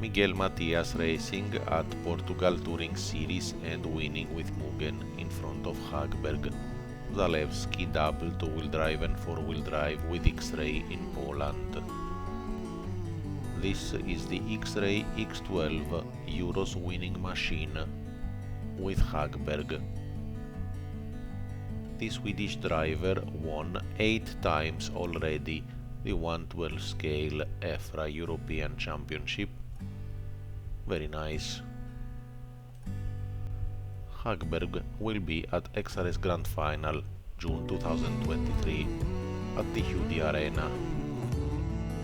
Matias racing at Portugal Touring Series and winning with Mugen in front of Hagberg. Zalewski double two-wheel drive and four-wheel drive with X-Ray in Poland. This is the X-Ray X12 Euros winning machine with Hagberg. The Swedish driver won 8 times already the 112 scale EFRA European Championship. Very nice. Hagberg will be at XRS Grand Final June 2023 at the Hudi Arena.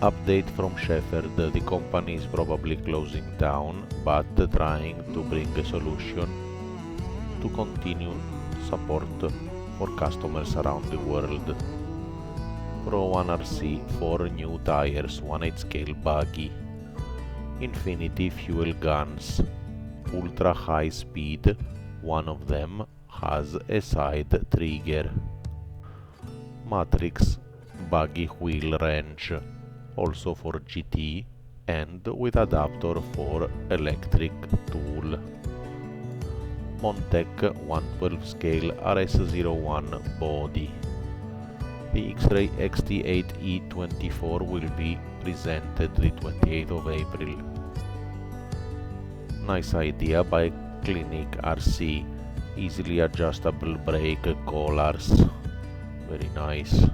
Update from Shepherd: the company is probably closing down, but trying to bring a solution to continue support for customers around the world. Pro1RC 4 new tires, 1/8 scale buggy, infinity fuel guns, ultra high speed, one of them has a side trigger. Matrix buggy wheel wrench, also for GT and with adapter for electric tool. Montec 112 scale RS01 body. The X-Ray XT8E24 will be presented the 28th of April. Nice idea by Clinic RC, easily adjustable brake collars, very nice.